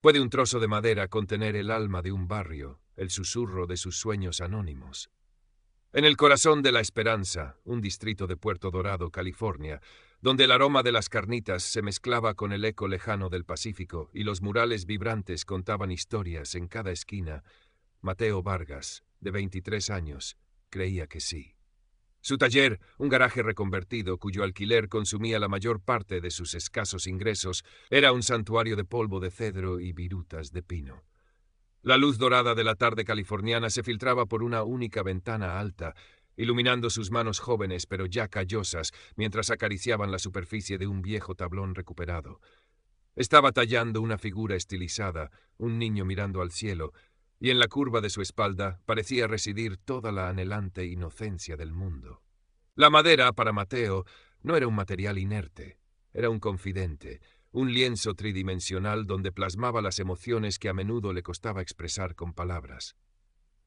¿Puede un trozo de madera contener el alma de un barrio, el susurro de sus sueños anónimos? En el corazón de La Esperanza, un distrito de Puerto Dorado, California, donde el aroma de las carnitas se mezclaba con el eco lejano del Pacífico y los murales vibrantes contaban historias en cada esquina, Mateo Vargas, de 23 años, creía que sí. Su taller, un garaje reconvertido cuyo alquiler consumía la mayor parte de sus escasos ingresos, era un santuario de polvo de cedro y virutas de pino. La luz dorada de la tarde californiana se filtraba por una única ventana alta, iluminando sus manos jóvenes pero ya callosas mientras acariciaban la superficie de un viejo tablón recuperado. Estaba tallando una figura estilizada, un niño mirando al cielo, y en la curva de su espalda parecía residir toda la anhelante inocencia del mundo. La madera, para Mateo, no era un material inerte, era un confidente, un lienzo tridimensional donde plasmaba las emociones que a menudo le costaba expresar con palabras.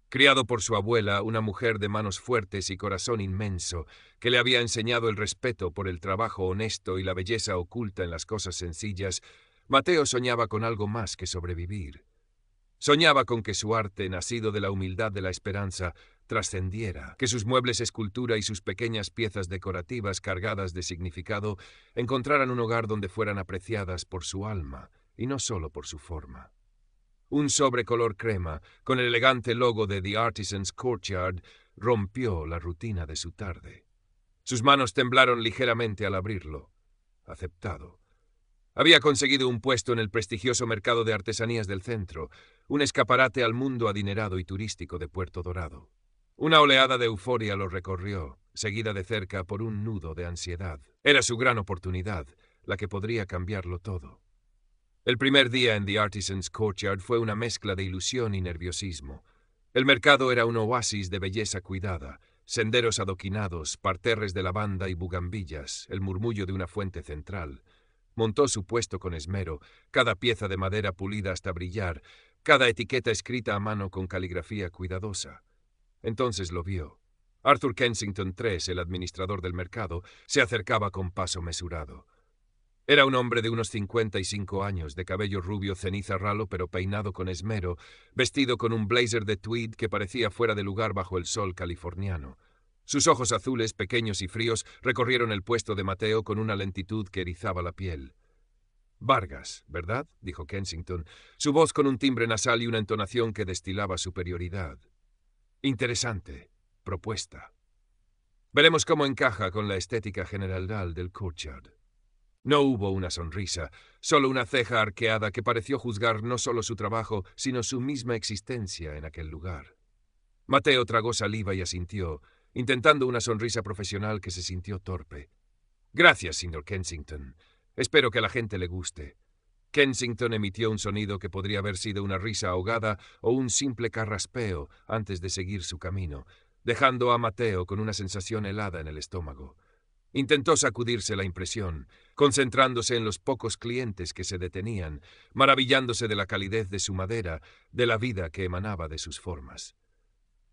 Criado por su abuela, una mujer de manos fuertes y corazón inmenso, que le había enseñado el respeto por el trabajo honesto y la belleza oculta en las cosas sencillas, Mateo soñaba con algo más que sobrevivir. Soñaba con que su arte, nacido de la humildad de la esperanza, trascendiera, que sus muebles escultura y sus pequeñas piezas decorativas cargadas de significado encontraran un hogar donde fueran apreciadas por su alma y no solo por su forma. Un sobre color crema, con el elegante logo de The Artisan's Courtyard, rompió la rutina de su tarde. Sus manos temblaron ligeramente al abrirlo. Aceptado. Había conseguido un puesto en el prestigioso mercado de artesanías del centro, un escaparate al mundo adinerado y turístico de Puerto Dorado. Una oleada de euforia lo recorrió, seguida de cerca por un nudo de ansiedad. Era su gran oportunidad, la que podría cambiarlo todo. El primer día en The Artisan's Courtyard fue una mezcla de ilusión y nerviosismo. El mercado era un oasis de belleza cuidada, senderos adoquinados, parterres de lavanda y bugambillas, el murmullo de una fuente central. Montó su puesto con esmero, cada pieza de madera pulida hasta brillar, cada etiqueta escrita a mano con caligrafía cuidadosa. Entonces lo vio. Arthur Kensington III, el administrador del mercado, se acercaba con paso mesurado. Era un hombre de unos 55 años, de cabello rubio ceniza ralo pero peinado con esmero, vestido con un blazer de tweed que parecía fuera de lugar bajo el sol californiano. Sus ojos azules, pequeños y fríos, recorrieron el puesto de Mateo con una lentitud que erizaba la piel. «Vargas, ¿verdad?», dijo Kensington, su voz con un timbre nasal y una entonación que destilaba superioridad. «Interesante. Propuesta. Veremos cómo encaja con la estética general del Courtyard». No hubo una sonrisa, solo una ceja arqueada que pareció juzgar no solo su trabajo, sino su misma existencia en aquel lugar. Mateo tragó saliva y asintió, intentando una sonrisa profesional que se sintió torpe. «Gracias, señor Kensington. Espero que a la gente le guste». Kensington emitió un sonido que podría haber sido una risa ahogada o un simple carraspeo antes de seguir su camino, dejando a Mateo con una sensación helada en el estómago. Intentó sacudirse la impresión, concentrándose en los pocos clientes que se detenían, maravillándose de la calidez de su madera, de la vida que emanaba de sus formas.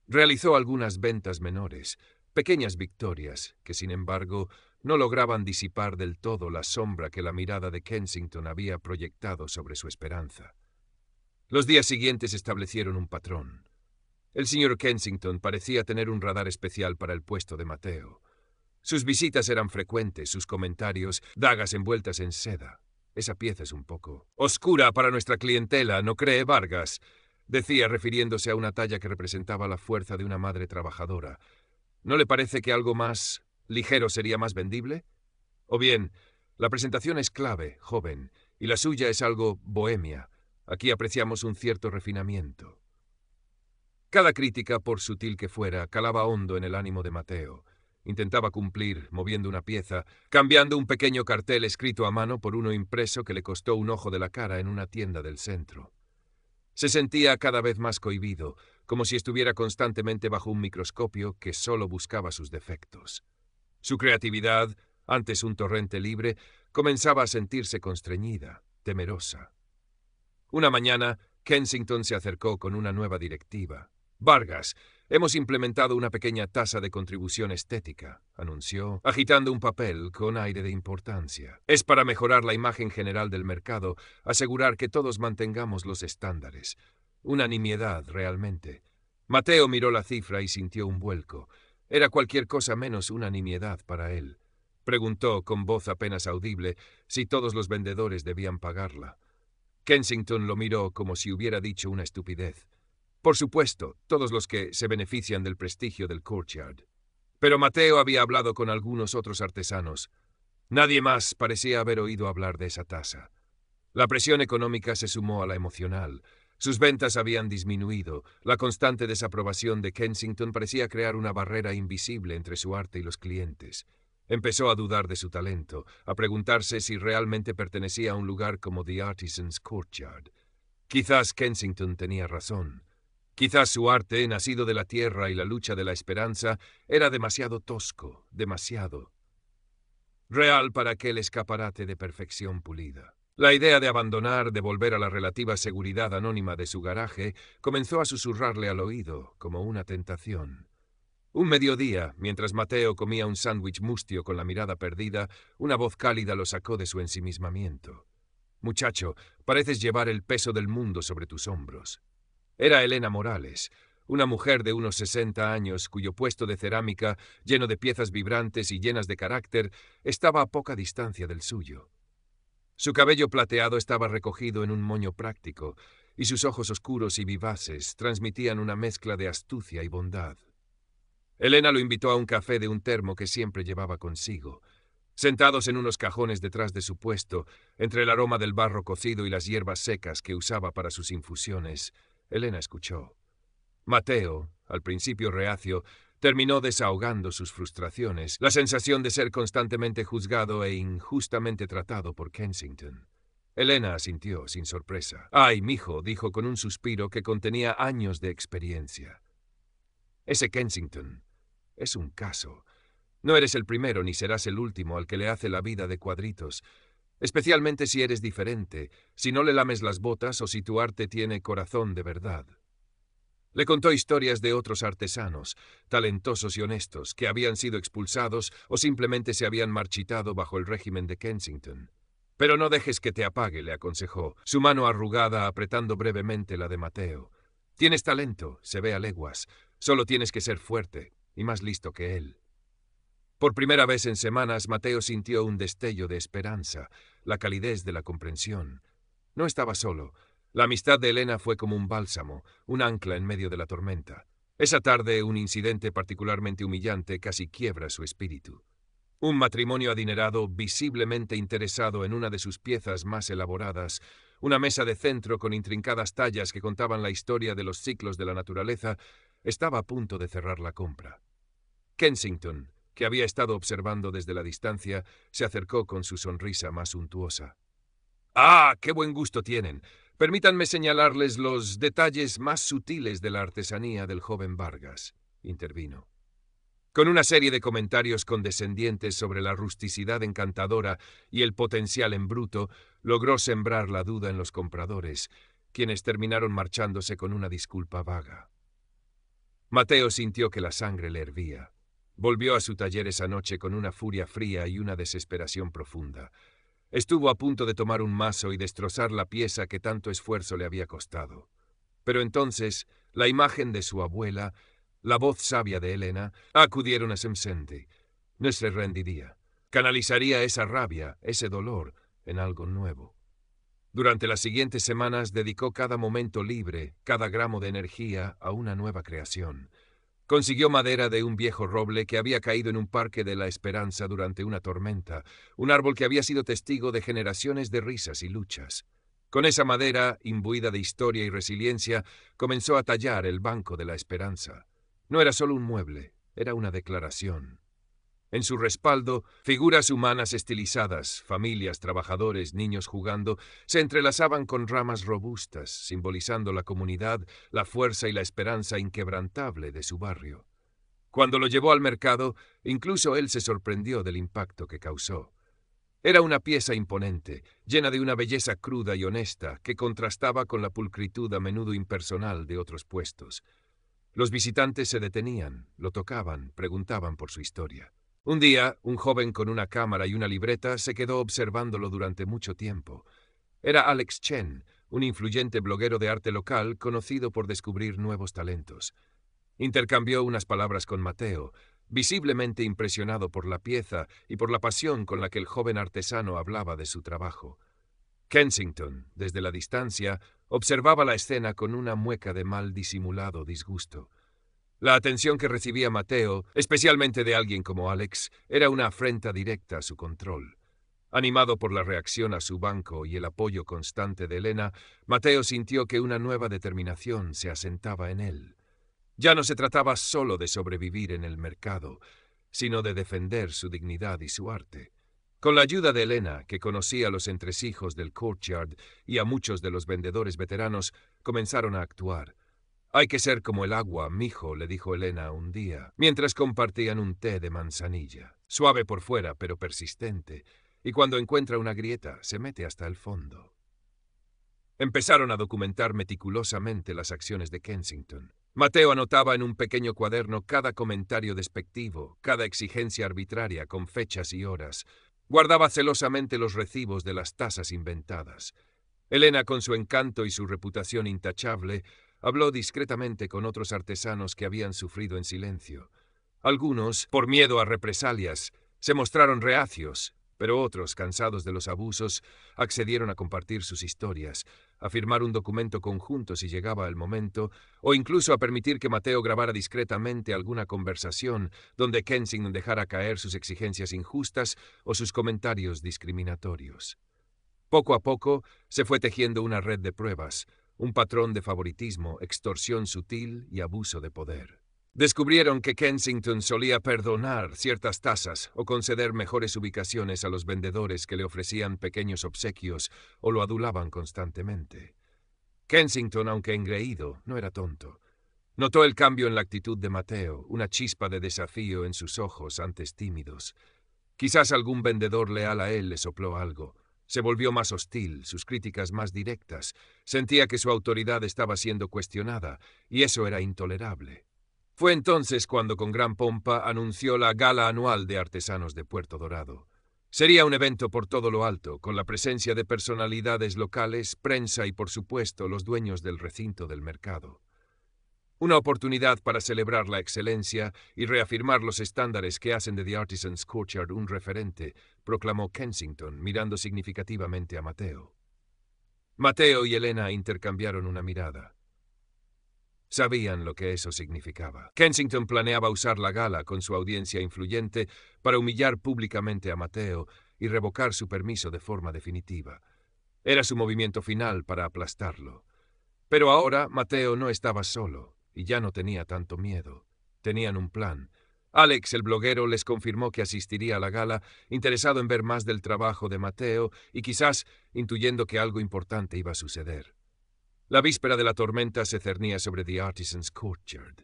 Realizó algunas ventas menores, pequeñas victorias, que sin embargo no lograban disipar del todo la sombra que la mirada de Kensington había proyectado sobre su esperanza. Los días siguientes establecieron un patrón. El señor Kensington parecía tener un radar especial para el puesto de Mateo. Sus visitas eran frecuentes, sus comentarios, dagas envueltas en seda. «Esa pieza es un poco oscura para nuestra clientela, ¿no cree, Vargas?», decía, refiriéndose a una talla que representaba la fuerza de una madre trabajadora. «¿No le parece que algo más ligero sería más vendible? O bien, la presentación es clave, joven, y la suya es algo bohemia. Aquí apreciamos un cierto refinamiento». Cada crítica, por sutil que fuera, calaba hondo en el ánimo de Mateo. Intentaba cumplir, moviendo una pieza, cambiando un pequeño cartel escrito a mano por uno impreso que le costó un ojo de la cara en una tienda del centro. Se sentía cada vez más cohibido, como si estuviera constantemente bajo un microscopio que solo buscaba sus defectos. Su creatividad, antes un torrente libre, comenzaba a sentirse constreñida, temerosa. Una mañana, Kensington se acercó con una nueva directiva. Vargas, hemos implementado una pequeña tasa de contribución estética, anunció, agitando un papel con aire de importancia. Es para mejorar la imagen general del mercado, asegurar que todos mantengamos los estándares. Una nimiedad, realmente. Mateo miró la cifra y sintió un vuelco. Era cualquier cosa menos una nimiedad para él. Preguntó, con voz apenas audible, si todos los vendedores debían pagarla. Kensington lo miró como si hubiera dicho una estupidez. Por supuesto, todos los que se benefician del prestigio del Courtyard. Pero Mateo había hablado con algunos otros artesanos. Nadie más parecía haber oído hablar de esa tasa. La presión económica se sumó a la emocional. Sus ventas habían disminuido. La constante desaprobación de Kensington parecía crear una barrera invisible entre su arte y los clientes. Empezó a dudar de su talento, a preguntarse si realmente pertenecía a un lugar como The Artisan's Courtyard. Quizás Kensington tenía razón. Quizás su arte, nacido de la tierra y la lucha de la esperanza, era demasiado tosco, demasiado real para aquel escaparate de perfección pulida. La idea de abandonar, de volver a la relativa seguridad anónima de su garaje, comenzó a susurrarle al oído, como una tentación. Un mediodía, mientras Mateo comía un sándwich mustio con la mirada perdida, una voz cálida lo sacó de su ensimismamiento. «Muchacho, pareces llevar el peso del mundo sobre tus hombros». Era Elena Morales, una mujer de unos 60 años cuyo puesto de cerámica, lleno de piezas vibrantes y llenas de carácter, estaba a poca distancia del suyo. Su cabello plateado estaba recogido en un moño práctico, y sus ojos oscuros y vivaces transmitían una mezcla de astucia y bondad. Elena lo invitó a un café de un termo que siempre llevaba consigo. Sentados en unos cajones detrás de su puesto, entre el aroma del barro cocido y las hierbas secas que usaba para sus infusiones, Elena escuchó. Mateo, al principio reacio, terminó desahogando sus frustraciones, la sensación de ser constantemente juzgado e injustamente tratado por Kensington. Elena asintió, sin sorpresa. «Ay, mijo», dijo con un suspiro que contenía años de experiencia. «Ese Kensington es un caso. No eres el primero ni serás el último al que le hace la vida de cuadritos, especialmente si eres diferente, si no le lames las botas o si tu arte tiene corazón de verdad». Le contó historias de otros artesanos, talentosos y honestos, que habían sido expulsados o simplemente se habían marchitado bajo el régimen de Kensington. «Pero no dejes que te apague», le aconsejó, su mano arrugada apretando brevemente la de Mateo. «Tienes talento, se ve a leguas. Solo tienes que ser fuerte y más listo que él». Por primera vez en semanas, Mateo sintió un destello de esperanza, la calidez de la comprensión. No estaba solo. La amistad de Elena fue como un bálsamo, un ancla en medio de la tormenta. Esa tarde, un incidente particularmente humillante casi quiebra su espíritu. Un matrimonio adinerado, visiblemente interesado en una de sus piezas más elaboradas, una mesa de centro con intrincadas tallas que contaban la historia de los ciclos de la naturaleza, estaba a punto de cerrar la compra. Kensington, que había estado observando desde la distancia, se acercó con su sonrisa más untuosa. «¡Ah, qué buen gusto tienen! Permítanme señalarles los detalles más sutiles de la artesanía del joven Vargas», intervino. Con una serie de comentarios condescendientes sobre la rusticidad encantadora y el potencial en bruto, logró sembrar la duda en los compradores, quienes terminaron marchándose con una disculpa vaga. Mateo sintió que la sangre le hervía. Volvió a su taller esa noche con una furia fría y una desesperación profunda. Estuvo a punto de tomar un mazo y destrozar la pieza que tanto esfuerzo le había costado. Pero entonces, la imagen de su abuela, la voz sabia de Elena, acudieron a Semsente. No se rendiría. Canalizaría esa rabia, ese dolor, en algo nuevo. Durante las siguientes semanas dedicó cada momento libre, cada gramo de energía a una nueva creación. Consiguió madera de un viejo roble que había caído en un parque de la Esperanza durante una tormenta, un árbol que había sido testigo de generaciones de risas y luchas. Con esa madera, imbuida de historia y resiliencia, comenzó a tallar el Banco de la Esperanza. No era solo un mueble, era una declaración. En su respaldo, figuras humanas estilizadas, familias, trabajadores, niños jugando, se entrelazaban con ramas robustas, simbolizando la comunidad, la fuerza y la esperanza inquebrantable de su barrio. Cuando lo llevó al mercado, incluso él se sorprendió del impacto que causó. Era una pieza imponente, llena de una belleza cruda y honesta que contrastaba con la pulcritud a menudo impersonal de otros puestos. Los visitantes se detenían, lo tocaban, preguntaban por su historia. Un día, un joven con una cámara y una libreta se quedó observándolo durante mucho tiempo. Era Alex Chen, un influyente bloguero de arte local conocido por descubrir nuevos talentos. Intercambió unas palabras con Mateo, visiblemente impresionado por la pieza y por la pasión con la que el joven artesano hablaba de su trabajo. Kensington, desde la distancia, observaba la escena con una mueca de mal disimulado disgusto. La atención que recibía Mateo, especialmente de alguien como Alex, era una afrenta directa a su control. Animado por la reacción a su banco y el apoyo constante de Elena, Mateo sintió que una nueva determinación se asentaba en él. Ya no se trataba solo de sobrevivir en el mercado, sino de defender su dignidad y su arte. Con la ayuda de Elena, que conocía a los entresijos del courtyard y a muchos de los vendedores veteranos, comenzaron a actuar. «Hay que ser como el agua, mijo», le dijo Elena un día, mientras compartían un té de manzanilla. Suave por fuera, pero persistente, y cuando encuentra una grieta, se mete hasta el fondo. Empezaron a documentar meticulosamente las acciones de Kensington. Mateo anotaba en un pequeño cuaderno cada comentario despectivo, cada exigencia arbitraria con fechas y horas. Guardaba celosamente los recibos de las tasas inventadas. Elena, con su encanto y su reputación intachable, habló discretamente con otros artesanos que habían sufrido en silencio. Algunos, por miedo a represalias, se mostraron reacios, pero otros, cansados de los abusos, accedieron a compartir sus historias, a firmar un documento conjunto si llegaba el momento, o incluso a permitir que Mateo grabara discretamente alguna conversación donde Kensington dejara caer sus exigencias injustas o sus comentarios discriminatorios. Poco a poco se fue tejiendo una red de pruebas, un patrón de favoritismo, extorsión sutil y abuso de poder. Descubrieron que Kensington solía perdonar ciertas tasas o conceder mejores ubicaciones a los vendedores que le ofrecían pequeños obsequios o lo adulaban constantemente. Kensington, aunque engreído, no era tonto. Notó el cambio en la actitud de Mateo, una chispa de desafío en sus ojos antes tímidos. Quizás algún vendedor leal a él le sopló algo. Se volvió más hostil, sus críticas más directas. Sentía que su autoridad estaba siendo cuestionada, y eso era intolerable. Fue entonces cuando con gran pompa anunció la Gala Anual de Artesanos de Puerto Dorado. Sería un evento por todo lo alto, con la presencia de personalidades locales, prensa y, por supuesto, los dueños del recinto del mercado. Una oportunidad para celebrar la excelencia y reafirmar los estándares que hacen de The Artisan's Courtyard un referente, proclamó Kensington, mirando significativamente a Mateo. Mateo y Elena intercambiaron una mirada. Sabían lo que eso significaba. Kensington planeaba usar la gala con su audiencia influyente para humillar públicamente a Mateo y revocar su permiso de forma definitiva. Era su movimiento final para aplastarlo. Pero ahora Mateo no estaba solo y ya no tenía tanto miedo. Tenían un plan. Alex, el bloguero, les confirmó que asistiría a la gala, interesado en ver más del trabajo de Mateo y quizás intuyendo que algo importante iba a suceder. La víspera de la tormenta se cernía sobre The Artisan's Courtyard.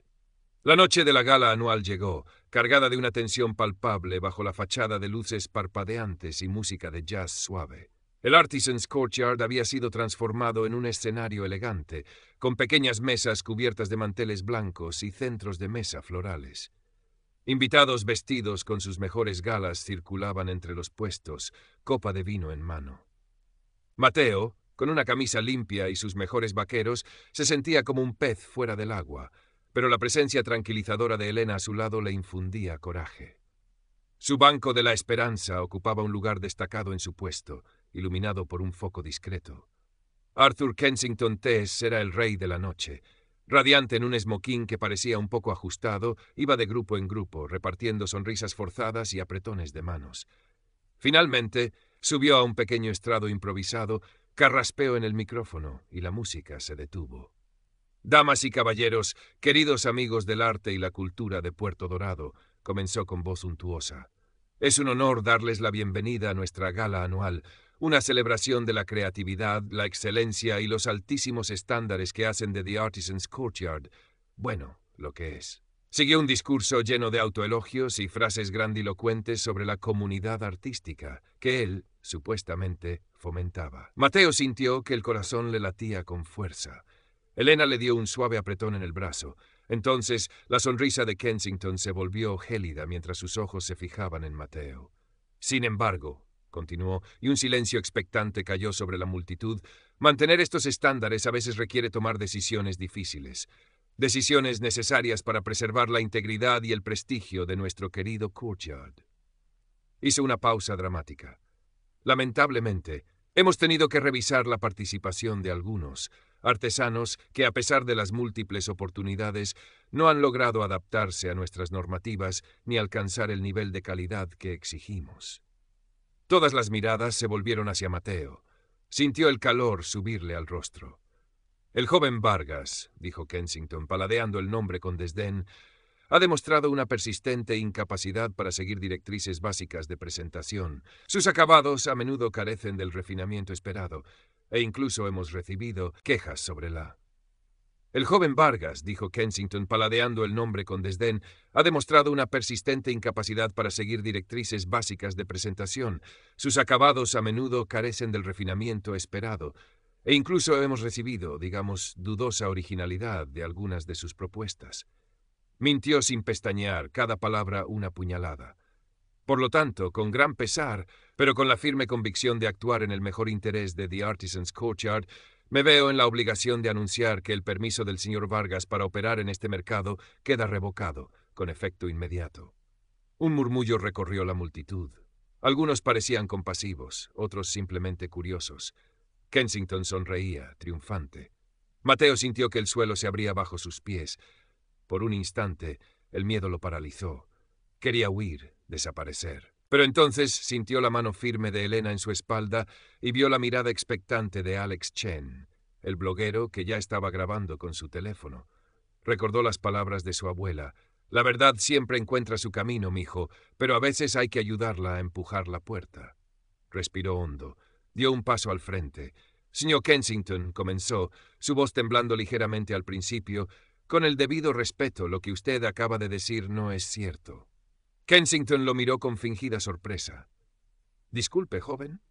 La noche de la gala anual llegó, cargada de una tensión palpable bajo la fachada de luces parpadeantes y música de jazz suave. El Artisan's Courtyard había sido transformado en un escenario elegante, con pequeñas mesas cubiertas de manteles blancos y centros de mesa florales. Invitados vestidos con sus mejores galas circulaban entre los puestos, copa de vino en mano. Mateo, con una camisa limpia y sus mejores vaqueros, se sentía como un pez fuera del agua, pero la presencia tranquilizadora de Elena a su lado le infundía coraje. Su banco de la esperanza ocupaba un lugar destacado en su puesto, iluminado por un foco discreto. Arthur Kensington Tess era el rey de la noche. Radiante en un esmoquín que parecía un poco ajustado, iba de grupo en grupo, repartiendo sonrisas forzadas y apretones de manos. Finalmente, subió a un pequeño estrado improvisado, carraspeó en el micrófono y la música se detuvo. «Damas y caballeros, queridos amigos del arte y la cultura de Puerto Dorado», comenzó con voz untuosa. «Es un honor darles la bienvenida a nuestra gala anual, una celebración de la creatividad, la excelencia y los altísimos estándares que hacen de The Artisan's Courtyard, bueno, lo que es». Siguió un discurso lleno de autoelogios y frases grandilocuentes sobre la comunidad artística, que él, supuestamente, fomentaba. Mateo sintió que el corazón le latía con fuerza. Elena le dio un suave apretón en el brazo. Entonces, la sonrisa de Kensington se volvió gélida mientras sus ojos se fijaban en Mateo. Sin embargo, continuó, y un silencio expectante cayó sobre la multitud, mantener estos estándares a veces requiere tomar decisiones difíciles. Decisiones necesarias para preservar la integridad y el prestigio de nuestro querido Courtyard. Hizo una pausa dramática. Lamentablemente, hemos tenido que revisar la participación de algunos artesanos que, a pesar de las múltiples oportunidades, no han logrado adaptarse a nuestras normativas ni alcanzar el nivel de calidad que exigimos. Todas las miradas se volvieron hacia Mateo. Sintió el calor subirle al rostro. El joven Vargas, dijo Kensington, paladeando el nombre con desdén, ha demostrado una persistente incapacidad para seguir directrices básicas de presentación. Sus acabados a menudo carecen del refinamiento esperado, e incluso hemos recibido quejas sobre la... El joven Vargas, dijo Kensington, paladeando el nombre con desdén, ha demostrado una persistente incapacidad para seguir directrices básicas de presentación. Sus acabados a menudo carecen del refinamiento esperado, e incluso hemos recibido, digamos, dudosa originalidad de algunas de sus propuestas. Mintió sin pestañear, cada palabra una puñalada. Por lo tanto, con gran pesar, pero con la firme convicción de actuar en el mejor interés de The Artisans' Courtyard, me veo en la obligación de anunciar que el permiso del señor Vargas para operar en este mercado queda revocado, con efecto inmediato. Un murmullo recorrió la multitud. Algunos parecían compasivos, otros simplemente curiosos. Kensington sonreía, triunfante. Mateo sintió que el suelo se abría bajo sus pies. Por un instante, el miedo lo paralizó. Quería huir, desaparecer. Pero entonces sintió la mano firme de Elena en su espalda y vio la mirada expectante de Alex Chen, el bloguero que ya estaba grabando con su teléfono. Recordó las palabras de su abuela. La verdad siempre encuentra su camino, mijo, pero a veces hay que ayudarla a empujar la puerta. Respiró hondo. Dio un paso al frente. Señor Kensington, comenzó, su voz temblando ligeramente al principio. Con el debido respeto, lo que usted acaba de decir no es cierto. Kensington lo miró con fingida sorpresa. Disculpe, joven.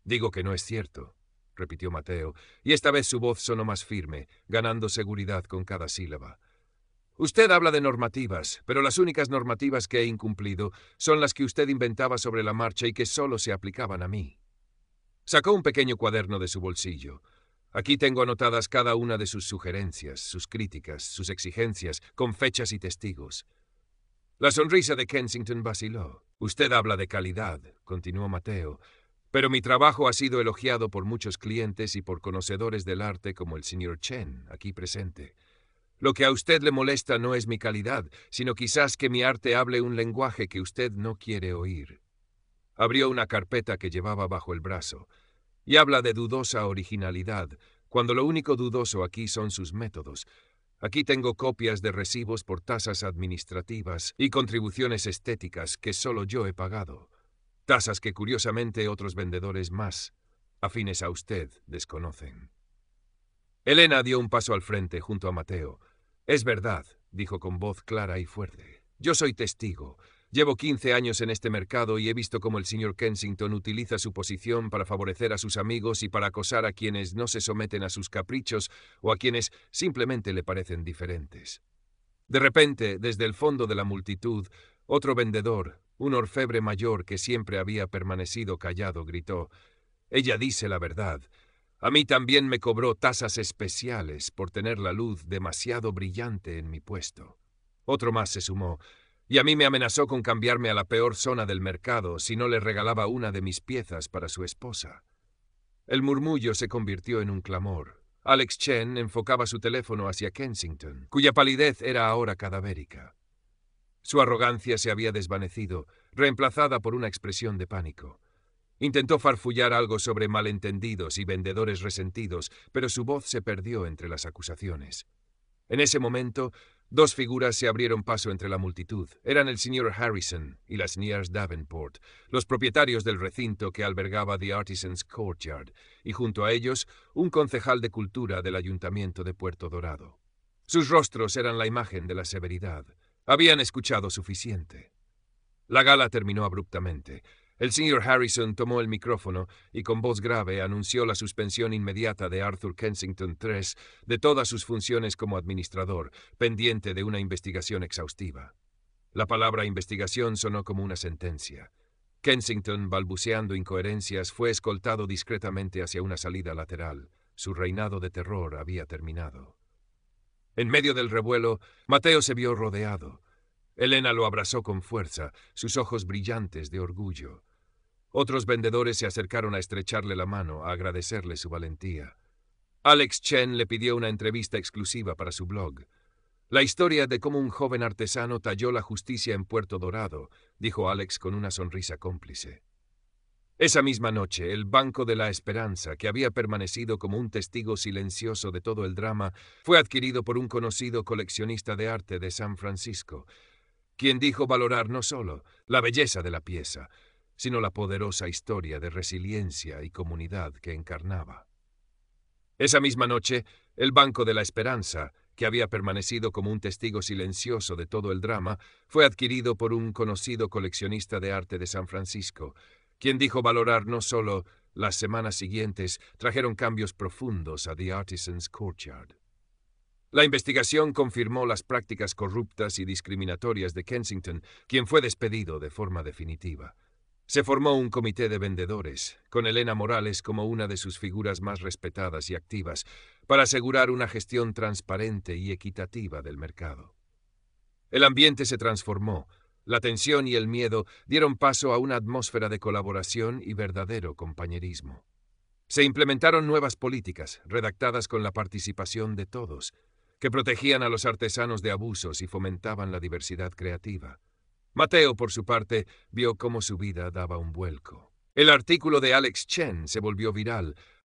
Digo que no es cierto, repitió Mateo, y esta vez su voz sonó más firme, ganando seguridad con cada sílaba. Usted habla de normativas, pero las únicas normativas que he incumplido son las que usted inventaba sobre la marcha y que solo se aplicaban a mí. Sacó un pequeño cuaderno de su bolsillo. Aquí tengo anotadas cada una de sus sugerencias, sus críticas, sus exigencias, con fechas y testigos. La sonrisa de Kensington vaciló. Usted habla de calidad, continuó Mateo, pero mi trabajo ha sido elogiado por muchos clientes y por conocedores del arte como el señor Chen, aquí presente. Lo que a usted le molesta no es mi calidad, sino quizás que mi arte hable un lenguaje que usted no quiere oír. Abrió una carpeta que llevaba bajo el brazo. Y habla de dudosa originalidad, cuando lo único dudoso aquí son sus métodos. Aquí tengo copias de recibos por tasas administrativas y contribuciones estéticas que solo yo he pagado. Tasas que curiosamente otros vendedores más afines a usted desconocen. Elena dio un paso al frente junto a Mateo. Es verdad, dijo con voz clara y fuerte. Yo soy testigo. Llevo 15 años en este mercado y he visto cómo el señor Kensington utiliza su posición para favorecer a sus amigos y para acosar a quienes no se someten a sus caprichos o a quienes simplemente le parecen diferentes. De repente, desde el fondo de la multitud, otro vendedor, un orfebre mayor que siempre había permanecido callado, gritó: «Ella dice la verdad. A mí también me cobró tasas especiales por tener la luz demasiado brillante en mi puesto». Otro más se sumó: «Y a mí me amenazó con cambiarme a la peor zona del mercado si no le regalaba una de mis piezas para su esposa». El murmullo se convirtió en un clamor. Alex Chen enfocaba su teléfono hacia Kensington, cuya palidez era ahora cadavérica. Su arrogancia se había desvanecido, reemplazada por una expresión de pánico. Intentó farfullar algo sobre malentendidos y vendedores resentidos, pero su voz se perdió entre las acusaciones. En ese momento, dos figuras se abrieron paso entre la multitud. Eran el señor Harrison y la señora Davenport, los propietarios del recinto que albergaba The Artisans' Courtyard, y junto a ellos, un concejal de cultura del Ayuntamiento de Puerto Dorado. Sus rostros eran la imagen de la severidad. Habían escuchado suficiente. La gala terminó abruptamente. El señor Harrison tomó el micrófono y con voz grave anunció la suspensión inmediata de Arthur Kensington III de todas sus funciones como administrador, pendiente de una investigación exhaustiva. La palabra investigación sonó como una sentencia. Kensington, balbuceando incoherencias, fue escoltado discretamente hacia una salida lateral. Su reinado de terror había terminado. En medio del revuelo, Mateo se vio rodeado. Elena lo abrazó con fuerza, sus ojos brillantes de orgullo. Otros vendedores se acercaron a estrecharle la mano, a agradecerle su valentía. Alex Chen le pidió una entrevista exclusiva para su blog. La historia de cómo un joven artesano talló la justicia en Puerto Dorado, dijo Alex con una sonrisa cómplice. Esa misma noche, el Banco de la Esperanza, que había permanecido como un testigo silencioso de todo el drama, fue adquirido por un conocido coleccionista de arte de San Francisco, quien dijo valorar no solo la belleza de la pieza, sino la poderosa historia de resiliencia y comunidad que encarnaba. Esa misma noche, el Banco de la Esperanza, que había permanecido como un testigo silencioso de todo el drama, fue adquirido por un conocido coleccionista de arte de San Francisco, quien dijo valorar no solo las semanas siguientes trajeron cambios profundos a The Artisan's Courtyard. La investigación confirmó las prácticas corruptas y discriminatorias de Kensington, quien fue despedido de forma definitiva. Se formó un comité de vendedores, con Elena Morales como una de sus figuras más respetadas y activas, para asegurar una gestión transparente y equitativa del mercado. El ambiente se transformó. La tensión y el miedo dieron paso a una atmósfera de colaboración y verdadero compañerismo. Se implementaron nuevas políticas, redactadas con la participación de todos, que protegían a los artesanos de abusos y fomentaban la diversidad creativa. Mateo, por su parte, vio cómo su vida daba un vuelco. El artículo de Alex Chen se volvió viral,